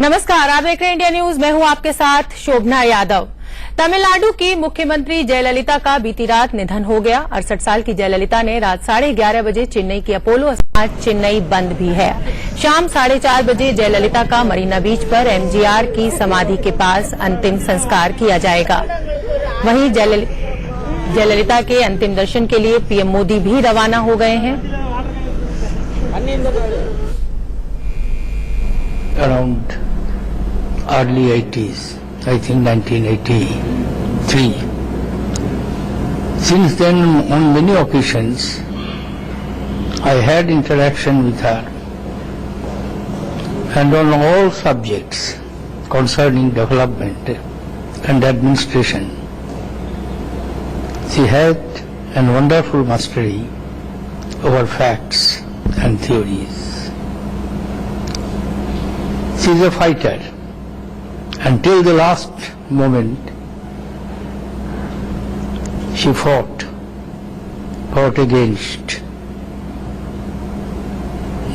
नमस्कार, आप देख रहे हैं इंडिया न्यूज। मैं हूं आपके साथ शोभना यादव। तमिलनाडु की मुख्यमंत्री जयललिता का बीती रात निधन हो गया। 68 साल की जयललिता ने रात 11:30 बजे चेन्नई की अपोलो अस्पताल चेन्नई बंद भी है। शाम 4:30 बजे जयललिता का मरीना बीच पर एमजीआर की समाधि के पास अंतिम संस्कार किया जाएगा। वहीं जयललिता के अंतिम दर्शन के लिए पीएम मोदी भी रवाना हो गए हैं। Around early 80s, I think 1983. Since then, on many occasions, I had interaction with her, and on all subjects concerning development and administration. She had a wonderful mastery over facts and theories. She is a fighter. Until the last moment, she fought against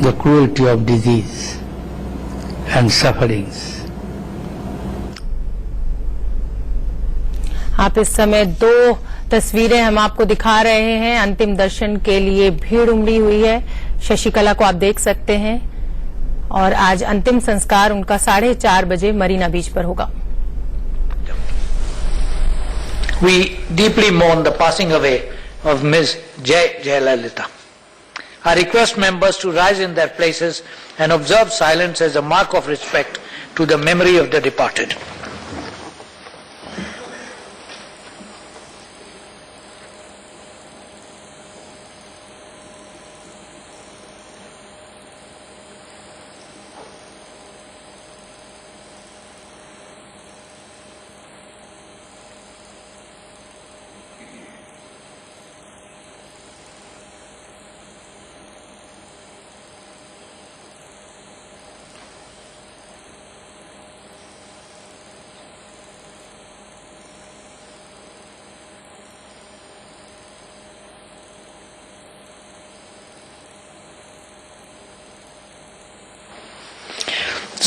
the cruelty of disease and sufferings. आप इस समय दो तस्वीरें हम आपको दिखा रहे हैं। अंतिम दर्शन के लिए भीड़ उमड़ी हुई है। शशिकला को आप देख सकते हैं और आज अंतिम संस्कार उनका 4:30 बजे मरीना बीच पर होगा। We deeply mourn the passing away of Ms. Jayalalitha. I request members to rise in their places and observe silence as a mark of respect to the memory of the departed.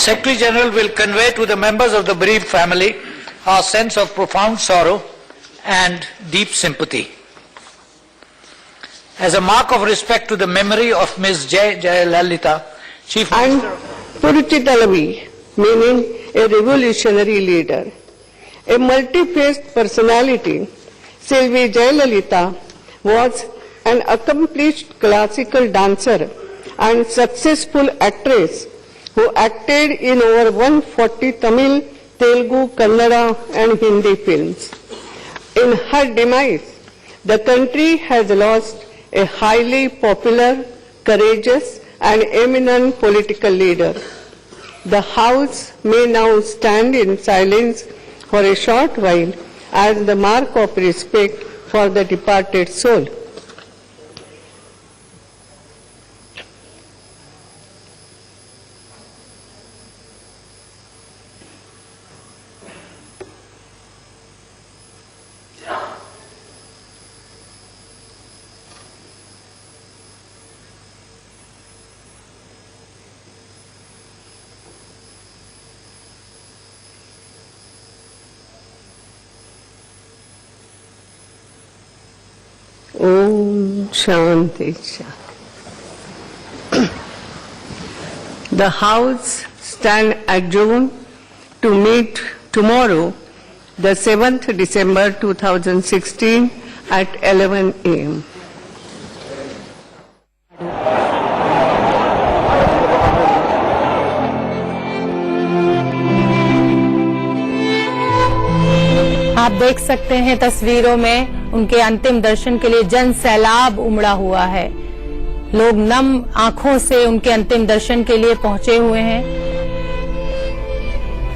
Secretary General will convey to the members of the bereaved family our sense of profound sorrow and deep sympathy. As a mark of respect to the memory of Ms. Jayalalitha, Chief Minister... And Puruchitalavi, meaning a revolutionary leader, a multi-faced personality, Sylvie Jayalalitha was an accomplished classical dancer and successful actress who acted in over 140 Tamil, Telugu, Kannada and Hindi films. In her demise, the country has lost a highly popular, courageous and eminent political leader. The House may now stand in silence for a short while as the mark of respect for the departed soul. Om Shanti Shanti. The House stand adjourned to meet tomorrow, the 7th December 2016 at 11 a.m. आप देख सकते हैं तस्वीरों में उनके अंतिम दर्शन के लिए जन सैलाब उमड़ा हुआ है। लोग नम आंखों से उनके अंतिम दर्शन के लिए पहुंचे हुए हैं।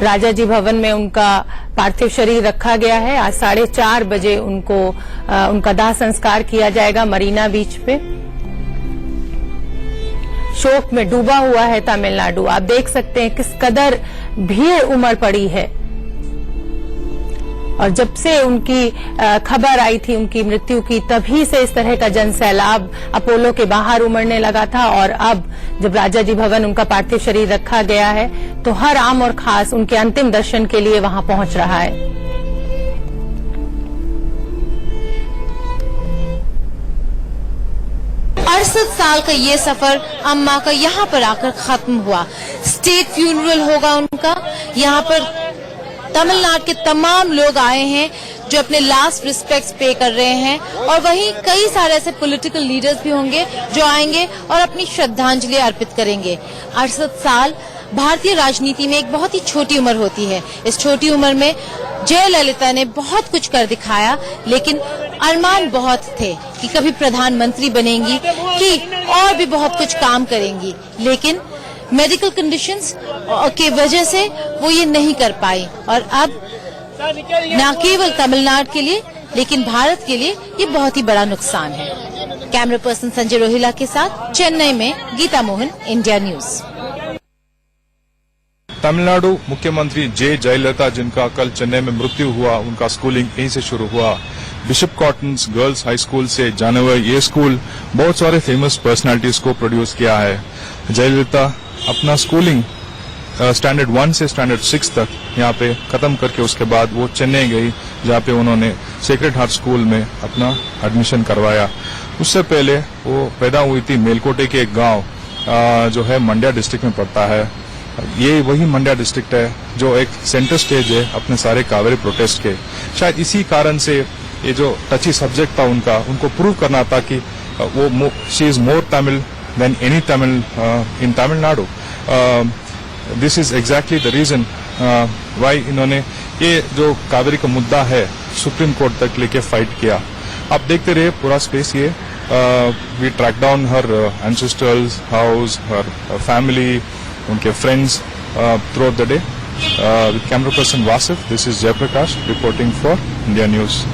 राजा जी भवन में उनका पार्थिव शरीर रखा गया है। आज 4:30 बजे उनका दाह संस्कार किया जाएगा मरीना बीच पे। शोक में डूबा हुआ है तमिलनाडु। आप देख सकते हैं किस कदर भीड़ उमड़ पड़ी है। और जब से उनकी खबर आई थी उनकी मृत्यु की, तभी से इस तरह का जनसैलाब अपोलो के बाहर उमड़ने लगा था। और अब जब राजाजी भवन उनका पार्थिव शरीर रखा गया है तो हर आम और खास उनके अंतिम दर्शन के लिए वहां पहुंच रहा है। 68 साल का ये सफर अम्मा का यहाँ पर आकर खत्म हुआ। स्टेट फ्यूनरल होगा उनका। यहाँ पर तमिलनाडु के तमाम लोग आए हैं जो अपने लास्ट रिस्पेक्ट्स पे कर रहे हैं, और वहीं कई सारे ऐसे पॉलिटिकल लीडर्स भी होंगे जो आएंगे और अपनी श्रद्धांजलि अर्पित करेंगे। 68 साल भारतीय राजनीति में एक बहुत ही छोटी उम्र होती है। इस छोटी उम्र में जयललिता ने बहुत कुछ कर दिखाया, लेकिन अरमान बहुत थे कि कभी प्रधानमंत्री बनेंगी, कि और भी बहुत कुछ काम करेंगी, लेकिन मेडिकल कंडीशंस के वजह से वो ये नहीं कर पाई। और अब न केवल तमिलनाडु के लिए लेकिन भारत के लिए ये बहुत ही बड़ा नुकसान है। कैमरा पर्सन संजय रोहिला के साथ चेन्नई में गीता मोहन, इंडिया न्यूज। तमिलनाडु मुख्यमंत्री जे जयललिता, जिनका कल चेन्नई में मृत्यु हुआ, उनका स्कूलिंग यहीं से शुरू हुआ। Bishop cottons girls high school से जाने हुए ये स्कूल बहुत सारे फेमस पर्सनालिटीज को प्रोड्यूस किया है। जयललिता अपना स्कूलिंग स्टैंडर्ड 1 से स्टैंडर्ड 6 तक यहाँ पे खत्म करके उसके बाद वो चेन्नई गई, जहाँ पे उन्होंने सेक्रेड हार्ट स्कूल में अपना एडमिशन करवाया। उससे पहले वो पैदा हुई थी मेलकोटे के एक गांव जो है मंड्या डिस्ट्रिक्ट में पड़ता है। ये वही मंड्या डिस्ट्रिक्ट है जो एक सेंटर स्टेज है अपने सारे कावेरी प्रोटेस्ट के। शायद इसी कारण से ये जो टची सब्जेक्ट था उनका, उनको प्रूव करना था कि वो she is more Tamil than any Tamil in Tamil Nadu. This is exactly the reason why इन्होंने ये जो कावेरी का मुद्दा है सुप्रीम कोर्ट तक लेके फाइट किया। आप देखते रहे पूरा स्पेस ये we track down her ancestors house, her family, उनके friends through the day. With camera person Wasif, this is Jayaprakash reporting for India news.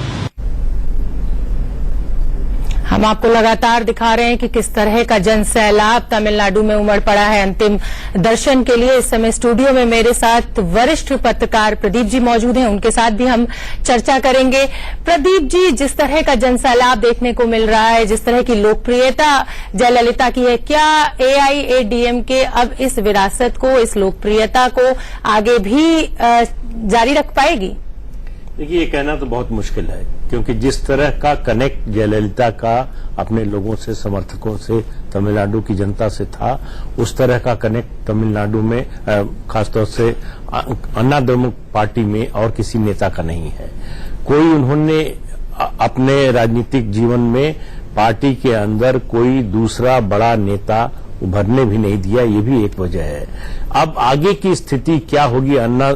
हम आपको लगातार दिखा रहे हैं कि किस तरह का जनसैलाब तमिलनाडु में उमड़ पड़ा है अंतिम दर्शन के लिए। इस समय स्टूडियो में मेरे साथ वरिष्ठ पत्रकार प्रदीप जी मौजूद हैं, उनके साथ भी हम चर्चा करेंगे। प्रदीप जी, जिस तरह का जनसैलाब देखने को मिल रहा है, जिस तरह की लोकप्रियता जयललिता की है, क्या AIADMK अब इस विरासत को, इस लोकप्रियता को आगे भी जारी रख पाएगी? देखिए, ये कहना तो बहुत मुश्किल है, क्योंकि जिस तरह का कनेक्ट जयललिता का अपने लोगों से, समर्थकों से, तमिलनाडु की जनता से था, उस तरह का कनेक्ट तमिलनाडु में खासतौर से अन्ना द्रमुक पार्टी में और किसी नेता का नहीं है। कोई उन्होंने अपने राजनीतिक जीवन में पार्टी के अंदर कोई दूसरा बड़ा नेता उभरने भी नहीं दिया, ये भी एक वजह है। अब आगे की स्थिति क्या होगी अन्ना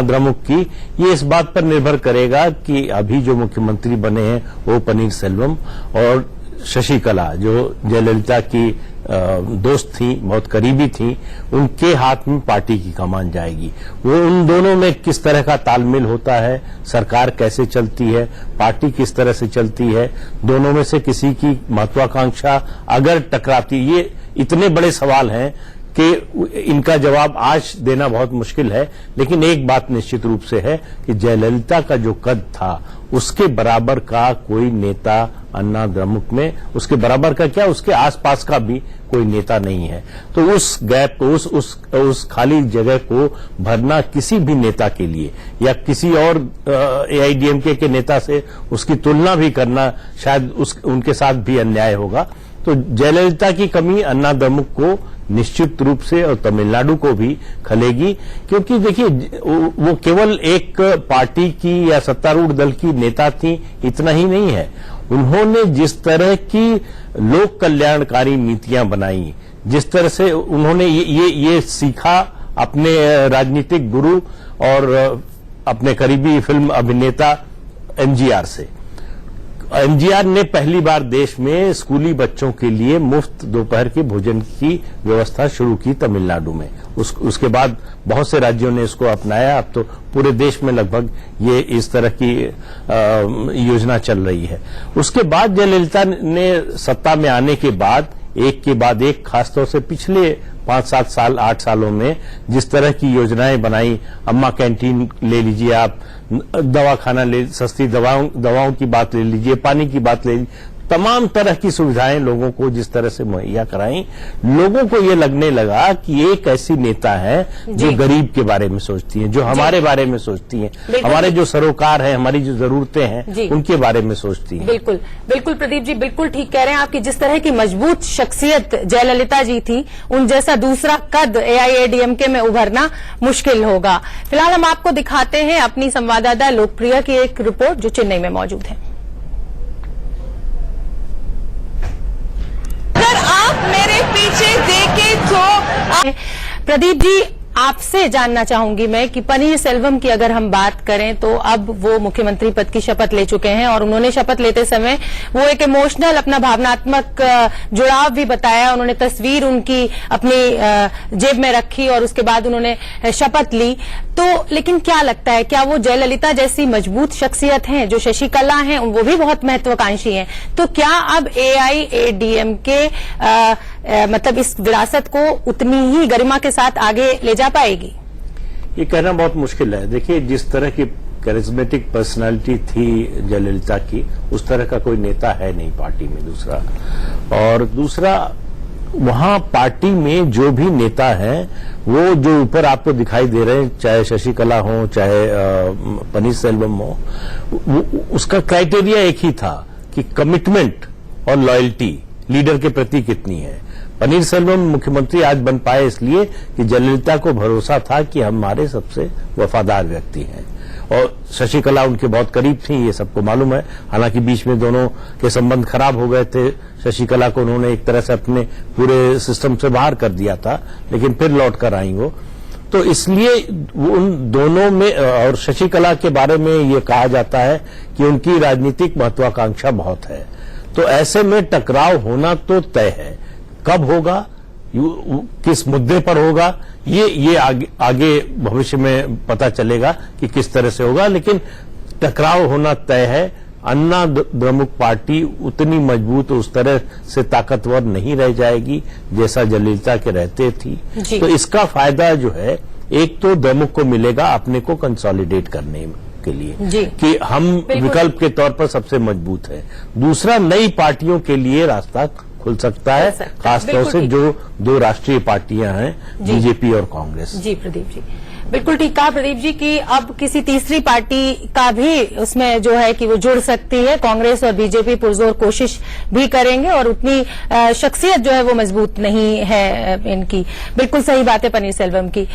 द्रमुक की, ये इस बात पर निर्भर करेगा कि अभी जो मुख्यमंत्री बने हैं वो पनीर सेल्वम और शशिकला, जो जयललिता की दोस्त थी, बहुत करीबी थी, उनके हाथ में पार्टी की कमान जाएगी। वो उन दोनों में किस तरह का तालमेल होता है, सरकार कैसे चलती है, पार्टी किस तरह से चलती है, दोनों में से किसी की महत्वाकांक्षा अगर टकराती, ये इतने बड़े सवाल हैं कि इनका जवाब आज देना बहुत मुश्किल है। लेकिन एक बात निश्चित रूप से है कि जयललिता का जो कद था उसके बराबर का कोई नेता अन्ना द्रमुक में, उसके बराबर का क्या, उसके आसपास का भी कोई नेता नहीं है। तो उस गैप को, उस खाली जगह को भरना किसी भी नेता के लिए या किसी और AIADMK के नेता से उसकी तुलना भी करना शायद उनके साथ भी अन्याय होगा। तो जयललिता की कमी अन्ना द्रमुक को निश्चित रूप से और तमिलनाडु को भी खलेगी, क्योंकि देखिए वो केवल एक पार्टी की या सत्तारूढ़ दल की नेता थी, इतना ही नहीं है। उन्होंने जिस तरह की लोक कल्याणकारी नीतियां बनाई, जिस तरह से उन्होंने ये सीखा अपने राजनीतिक गुरु और अपने करीबी फिल्म अभिनेता MGR से। MGR ने पहली बार देश में स्कूली बच्चों के लिए मुफ्त दोपहर के भोजन की व्यवस्था शुरू की तमिलनाडु में। उसके बाद बहुत से राज्यों ने इसको अपनाया। अब तो पूरे देश में लगभग ये इस तरह की योजना चल रही है। उसके बाद जयललिता ने सत्ता में आने के बाद एक के बाद एक, खासतौर से पिछले 5-7 साल 8 सालों में जिस तरह की योजनाएं बनाई, अम्मा कैंटीन ले लीजिए आप, दवाखाना ले, सस्ती दवाओं की बात ले लीजिए, पानी की बात ले लीजिए, तमाम तरह की सुविधाएं लोगों को जिस तरह से मुहैया कराई, लोगों को ये लगने लगा कि एक ऐसी नेता है जो गरीब के बारे में सोचती है, जो हमारे बारे में सोचती है, हमारे जो सरोकार है, हमारी जो जरूरतें हैं उनके बारे में सोचती है। बिल्कुल बिल्कुल प्रदीप जी, बिल्कुल ठीक कह रहे हैं आप कि जिस तरह की मजबूत शख्सियत जयललिता जी थी, उन जैसा दूसरा कद AIADMK में उभरना मुश्किल होगा। फिलहाल हम आपको दिखाते हैं अपनी संवाददाता लोकप्रिया की एक रिपोर्ट जो चेन्नई में मौजूद है। आप मेरे पीछे देखें तो प्रदीप जी, आपसे जानना चाहूंगी मैं कि पनीर सेल्वम की अगर हम बात करें तो अब वो मुख्यमंत्री पद की शपथ ले चुके हैं और उन्होंने शपथ लेते समय वो एक इमोशनल, अपना भावनात्मक जुड़ाव भी बताया। उन्होंने तस्वीर उनकी अपनी जेब में रखी और उसके बाद उन्होंने शपथ ली। तो लेकिन क्या लगता है, क्या वो जयललिता जैसी मजबूत शख्सियत हैं, जो शशिकला हैं, वो भी बहुत महत्वाकांक्षी हैं, तो क्या अब AIADMK मतलब इस विरासत को उतनी ही गरिमा के साथ आगे ले जा पाएगी? ये कहना बहुत मुश्किल है। देखिए, जिस तरह की कैरिज्मेटिक पर्सनालिटी थी जयललिता की, उस तरह का कोई नेता है नहीं पार्टी में। दूसरा वहां पार्टी में जो भी नेता हैं, वो जो ऊपर आपको दिखाई दे रहे हैं, चाहे शशिकला हो, चाहे पनीर सेल्वम हो, उसका क्राइटेरिया एक ही था कि कमिटमेंट और लॉयल्टी लीडर के प्रति कितनी है। पनीर सेल्वम मुख्यमंत्री आज बन पाए इसलिए कि जयललिता को भरोसा था कि हमारे सबसे वफादार व्यक्ति हैं, और शशिकला उनके बहुत करीब थी, ये सबको मालूम है। हालांकि बीच में दोनों के संबंध खराब हो गए थे, शशिकला को उन्होंने एक तरह से अपने पूरे सिस्टम से बाहर कर दिया था, लेकिन फिर लौट कर आई वो। तो इसलिए उन दोनों में, और शशिकला के बारे में ये कहा जाता है कि उनकी राजनीतिक महत्वाकांक्षा बहुत है, तो ऐसे में टकराव होना तो तय है। कब होगा, किस मुद्दे पर होगा, ये आगे भविष्य में पता चलेगा कि किस तरह से होगा, लेकिन टकराव होना तय है। अन्ना द्रमुक पार्टी उतनी मजबूत, उस तरह से ताकतवर नहीं रह जाएगी जैसा जयललिता के रहते थी। तो इसका फायदा जो है, एक तो द्रमुक को मिलेगा अपने को कंसोलिडेट करने के लिए कि हम विकल्प के तौर पर सबसे मजबूत है। दूसरा, नई पार्टियों के लिए रास्ता खुल सकता है, खासतौर से जो दो राष्ट्रीय पार्टियां हैं, बीजेपी और कांग्रेस। जी प्रदीप जी, बिल्कुल ठीक कहा प्रदीप जी कि अब किसी तीसरी पार्टी का भी उसमें जो है कि वो जुड़ सकती है। कांग्रेस और बीजेपी पुरजोर कोशिश भी करेंगे और उतनी शख्सियत जो है वो मजबूत नहीं है इनकी। बिल्कुल सही बात है पनीर सेल्वम की।